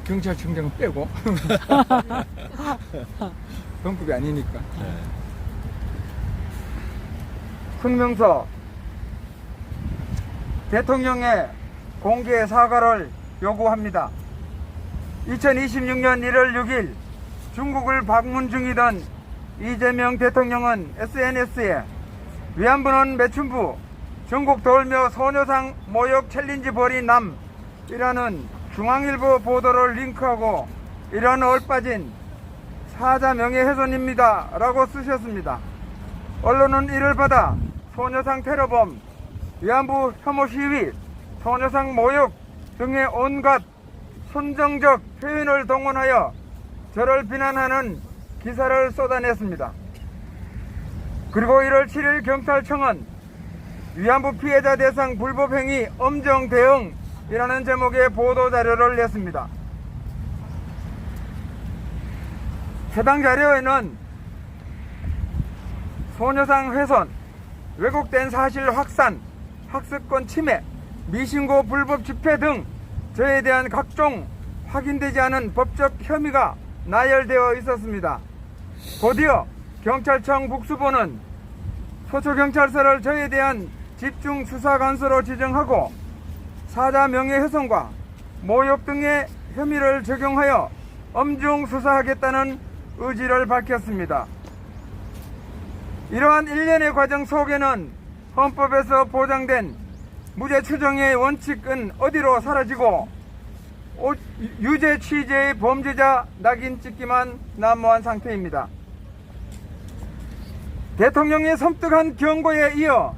경찰청장은 빼고 동급이 아니니까. 성명서 대통령의 공개 사과를 요구합니다. 2026년 1월 6일 중국을 방문 중이던 이재명 대통령은 SNS에 위안부는 매춘부, 전국 돌며 소녀상 모욕 챌린지 벌인 남이라는 중앙일보 보도를 링크하고 이런 얼빠진 사자 명예훼손입니다 라고 쓰셨습니다. 언론은 이를 받아 소녀상 테러범, 위안부 혐오 시위, 소녀상 모욕 등의 온갖 선정적 표현을 동원하여 저를 비난하는 기사를 쏟아냈습니다. 그리고 1월 7일 경찰청은 위안부 피해자 대상 불법행위 엄정 대응이라는 제목의 보도자료를 냈습니다. 해당 자료에는 소녀상 훼손, 왜곡된 사실 확산, 학습권 침해, 미신고 불법 집회 등 저에 대한 각종 확인되지 않은 법적 혐의가 나열되어 있었습니다. 곧이어 경찰청 북수본은 서초경찰서를 저에 대한 집중수사관서로 지정하고 사자 명예훼손과 모욕 등의 혐의를 적용하여 엄중 수사하겠다는 의지를 밝혔습니다. 이러한 일련의 과정 속에는 헌법에서 보장된 무죄 추정의 원칙은 어디로 사라지고 유죄 취재의 범죄자 낙인 찍기만 난무한 상태입니다. 대통령의 섬뜩한 경고에 이어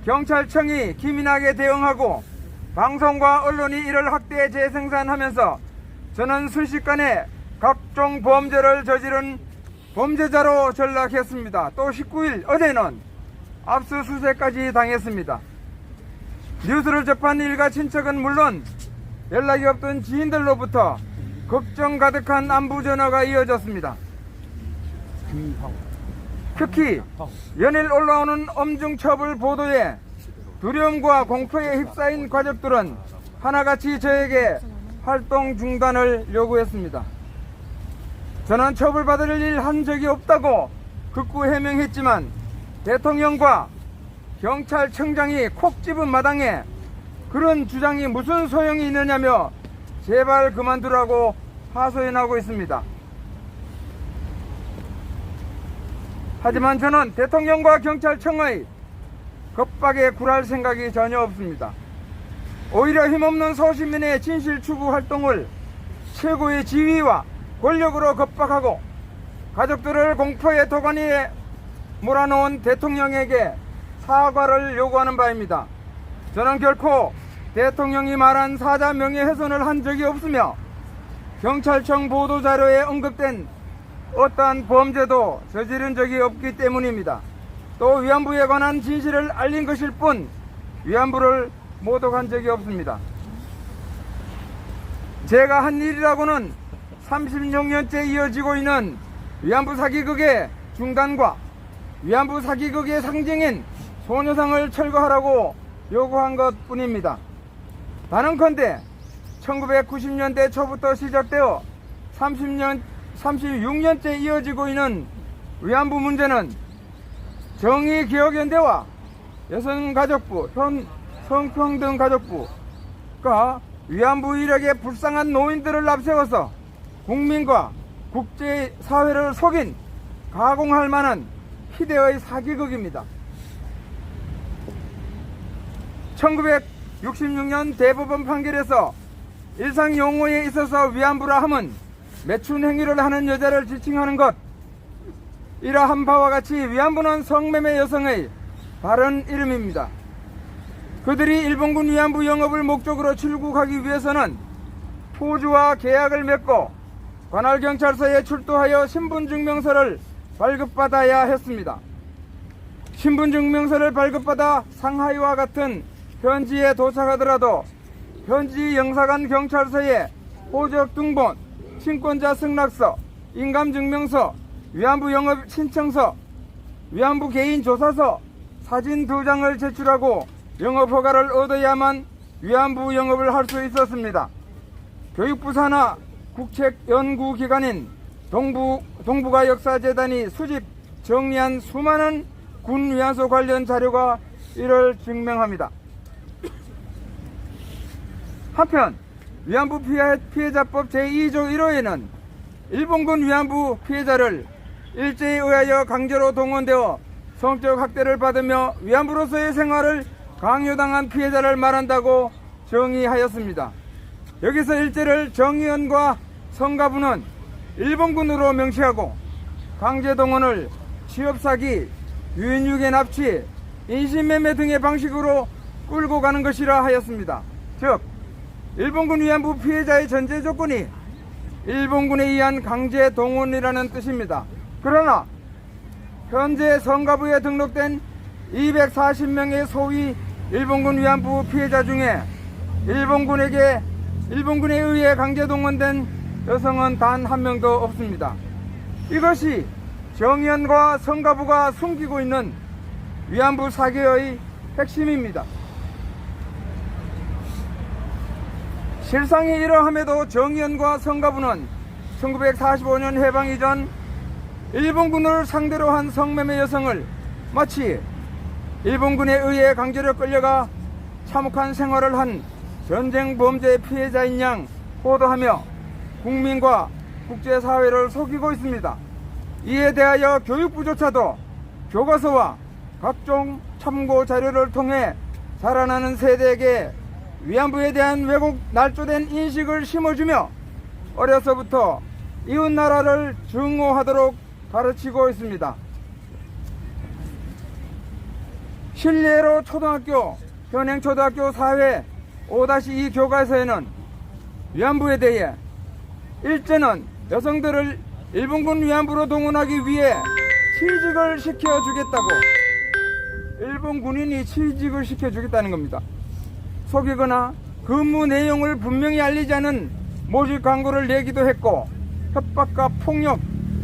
경찰청이 기민하게 대응하고 방송과 언론이 이를 확대 재생산하면서 저는 순식간에 각종 범죄를 저지른 범죄자로 전락했습니다. 또 19일 어제는 압수수색까지 당했습니다. 뉴스를 접한 일가 친척은 물론 연락이 없던 지인들로부터 걱정 가득한 안부 전화가 이어졌습니다. 특히 연일 올라오는 엄중처벌 보도에 두려움과 공포에 휩싸인 가족들은 하나같이 저에게 활동 중단을 요구했습니다. 저는 처벌받을 일 한 적이 없다고 극구 해명했지만 대통령과 경찰청장이 콕 집은 마당에 그런 주장이 무슨 소용이 있느냐며 제발 그만두라고 하소연하고 있습니다. 하지만 저는 대통령과 경찰청의 겁박에 굴할 생각이 전혀 없습니다. 오히려 힘없는 소시민의 진실 추구 활동을 최고의 지위와 권력으로 겁박하고 가족들을 공포의 도가니에 몰아넣은 대통령에게 사과를 요구하는 바입니다. 저는 결코 대통령이 말한 사자 명예훼손을 한 적이 없으며 경찰청 보도자료에 언급된 어떠한 범죄도 저지른 적이 없기 때문입니다. 또 위안부에 관한 진실을 알린 것일 뿐 위안부를 모독한 적이 없습니다. 제가 한 일이라고는 36년째 이어지고 있는 위안부 사기극의 중단과 위안부 사기극의 상징인 소녀상을 철거하라고 요구한 것뿐입니다. 단언컨대 1990년대 초부터 시작되어 36년째 이어지고 있는 위안부 문제는 정의기억연대와 여성가족부, 성평등가족부가 위안부 일역의 불쌍한 노인들을 앞세워서 국민과 국제사회를 속인 가공할 만한 희대의 사기극입니다. 1966년 대법원 판결에서 일상 용어에 있어서 위안부라 함은 매춘 행위를 하는 여자를 지칭하는 것, 이러한 바와 같이 위안부는 성매매 여성의 다른 이름입니다. 그들이 일본군 위안부 영업을 목적으로 출국하기 위해서는 토주와 계약을 맺고 관할경찰서에 출두하여 신분증명서를 발급받아야 했습니다. 신분증명서를 발급받아 상하이와 같은 현지에 도착하더라도 현지 영사관 경찰서에 호적 등본, 친권자 승낙서, 인감증명서, 위안부 영업 신청서, 위안부 개인 조사서, 사진 2장을 제출하고 영업 허가를 얻어야만 위안부 영업을 할 수 있었습니다. 교육부 산하 국책연구기관인 동북아 역사재단이 수집 정리한 수많은 군 위안소 관련 자료가 이를 증명합니다. 한편 위안부 피해자법 제2조 1호에는 일본군 위안부 피해자를 일제에 의하여 강제로 동원되어 성적 학대를 받으며 위안부로서의 생활을 강요당한 피해자를 말한다고 정의하였습니다. 여기서 일제를 정의연과 성가부는 일본군으로 명시하고 강제동원을 취업사기, 유인유괴 납치, 인신매매 등의 방식으로 끌고 가는 것이라 하였습니다. 즉 일본군 위안부 피해자의 전제 조건이 일본군에 의한 강제동원이라는 뜻입니다. 그러나 현재 성가부에 등록된 240명의 소위 일본군 위안부 피해자 중에 일본군에 의해 강제동원된 여성은 단 한 명도 없습니다. 이것이 정의연과 성가부가 숨기고 있는 위안부 사계의 핵심입니다. 실상이 이러함에도 정의연과 성가부는 1945년 해방 이전 일본군을 상대로 한 성매매 여성을 마치 일본군에 의해 강제로 끌려가 참혹한 생활을 한 전쟁 범죄 피해자인 양 보도하며 국민과 국제사회를 속이고 있습니다. 이에 대하여 교육부조차도 교과서와 각종 참고 자료를 통해 자라나는 세대에게 위안부에 대한 왜곡 날조된 인식을 심어주며 어려서부터 이웃나라를 증오하도록 가르치고 있습니다. 실례로 초등학교, 현행초등학교 사회 5-2 교과서에는 위안부에 대해 일제는 여성들을 일본군 위안부로 동원하기 위해 취직을 시켜주겠다고, 일본 군인이 취직을 시켜주겠다는 겁니다. 속이거나 근무 내용을 분명히 알리지 않은 모집 광고를 내기도 했고 협박과 폭력,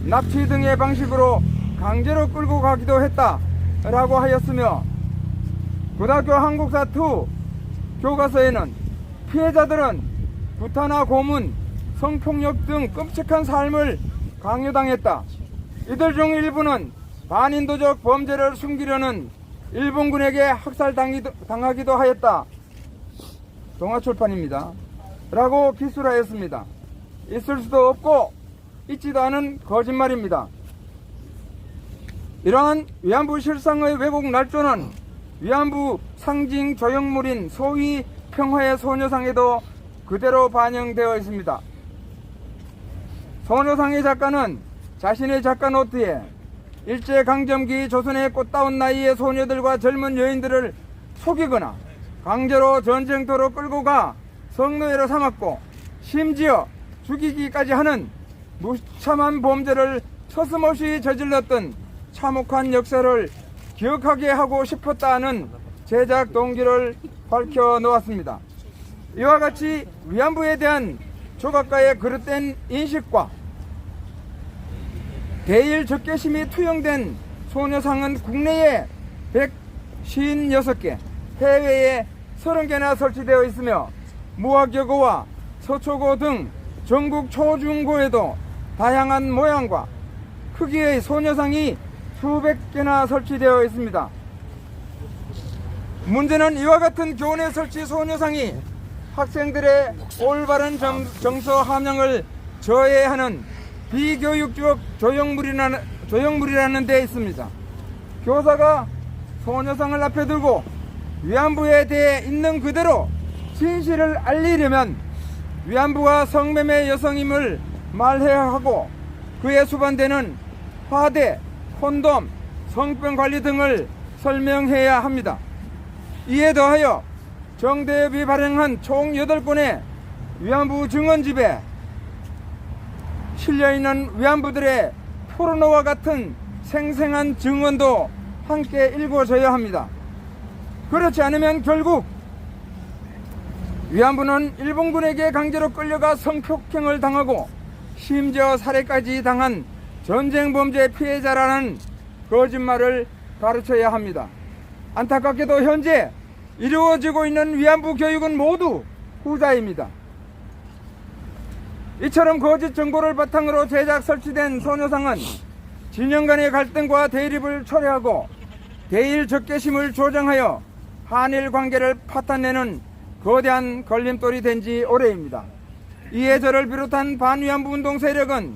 납치 등의 방식으로 강제로 끌고 가기도 했다라고 하였으며 고등학교 한국사 2 교과서에는 피해자들은 구타나 고문, 성폭력 등 끔찍한 삶을 강요당했다. 이들 중 일부는 반인도적 범죄를 숨기려는 일본군에게 학살당하기도 하였다. 동아출판입니다. 라고 기술하였습니다. 있을 수도 없고 있지도 않은 거짓말입니다. 이러한 위안부 실상의 왜곡 날조는 위안부 상징 조형물인 소위 평화의 소녀상에도 그대로 반영되어 있습니다. 소녀상의 작가는 자신의 작가 노트에 일제강점기 조선의 꽃다운 나이의 소녀들과 젊은 여인들을 속이거나 강제로 전쟁터로 끌고 가 성노예로 삼았고 심지어 죽이기까지 하는 무참한 범죄를 서슴없이 저질렀던 참혹한 역사를 기억하게 하고 싶었다는 제작 동기를 밝혀놓았습니다. 이와 같이 위안부에 대한 조각가의 그릇된 인식과 대일 적개심이 투영된 소녀상은 국내에 156개, 해외에 30개나 설치되어 있으며 무학여고와 서초고 등 전국 초중고에도 다양한 모양과 크기의 소녀상이 수백 개나 설치되어 있습니다. 문제는 이와 같은 교내 설치 소녀상이 학생들의 올바른 정서 함양을 저해하는 비교육적 조형물이라는 데 있습니다. 교사가 소녀상을 앞에 두고 위안부에 대해 있는 그대로 진실을 알리려면 위안부가 성매매 여성임을 말해야 하고 그에 수반되는 화대, 콘돔, 성병 관리 등을 설명해야 합니다. 이에 더하여 정대협이 발행한 총 8권의 위안부 증언집에 실려있는 위안부들의 포르노와 같은 생생한 증언도 함께 읽어줘야 합니다. 그렇지 않으면 결국 위안부는 일본군에게 강제로 끌려가 성폭행을 당하고 심지어 살해까지 당한 전쟁범죄 피해자라는 거짓말을 가르쳐야 합니다. 안타깝게도 현재 이루어지고 있는 위안부 교육은 모두 후자입니다. 이처럼 거짓 정보를 바탕으로 제작 설치된 소녀상은 진영 간의 갈등과 대립을 초래하고 대일 적개심을 조장하여 한일 관계를 파탄내는 거대한 걸림돌이 된 지 오래입니다. 이에 저를 비롯한 반위안부 운동 세력은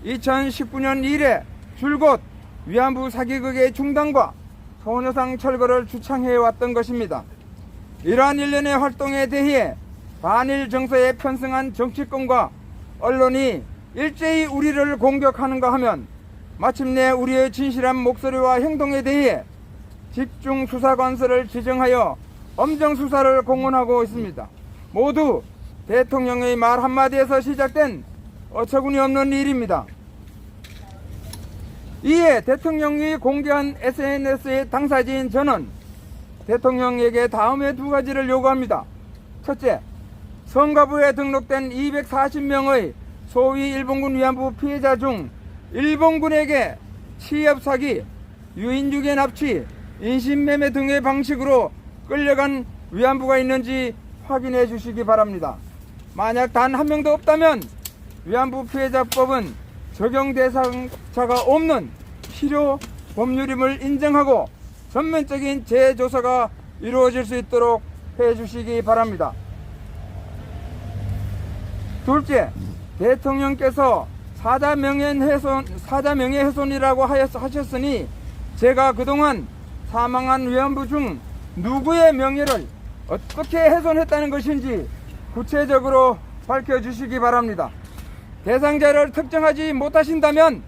2019년 이래 줄곧 위안부 사기극의 중단과 소녀상 철거를 주창해왔던 것입니다. 이러한 일련의 활동에 대해 반일 정서에 편승한 정치권과 언론이 일제히 우리를 공격하는가 하면 마침내 우리의 진실한 목소리와 행동에 대해 집중 수사관서를 지정하여 엄정 수사를 공언하고 있습니다. 모두 대통령의 말 한마디에서 시작된 어처구니 없는 일입니다. 이에 대통령이 공개한 SNS의 당사자인 저는 대통령에게 다음의 두 가지를 요구합니다. 첫째, 성가부에 등록된 240명의 소위 일본군 위안부 피해자 중 일본군에게 취업 사기, 유인유괴 납치, 인신매매 등의 방식으로 끌려간 위안부가 있는지 확인해 주시기 바랍니다. 만약 단 한 명도 없다면 위안부 피해자법은 적용 대상자가 없는 필요 법률임을 인정하고 전면적인 재조사가 이루어질 수 있도록 해 주시기 바랍니다. 둘째, 대통령께서 사자 명예훼손이라고 하셨으니 제가 그동안 사망한 위안부 중 누구의 명예를 어떻게 훼손했다는 것인지 구체적으로 밝혀주시기 바랍니다. 대상자를 특정하지 못하신다면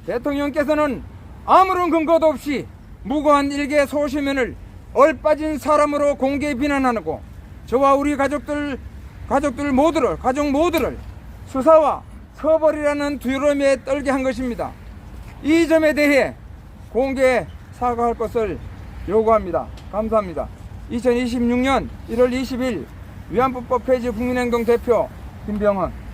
대통령께서는 아무런 근거도 없이 무고한 일개 소시민을 얼빠진 사람으로 공개 비난하고 저와 우리 가족 모두를 수사와 처벌이라는 두려움에 떨게 한 것입니다. 이 점에 대해 공개 사과할 것을 요구합니다. 감사합니다. 2026년 1월 20일 위안부법 폐지 국민행동 대표 김병헌.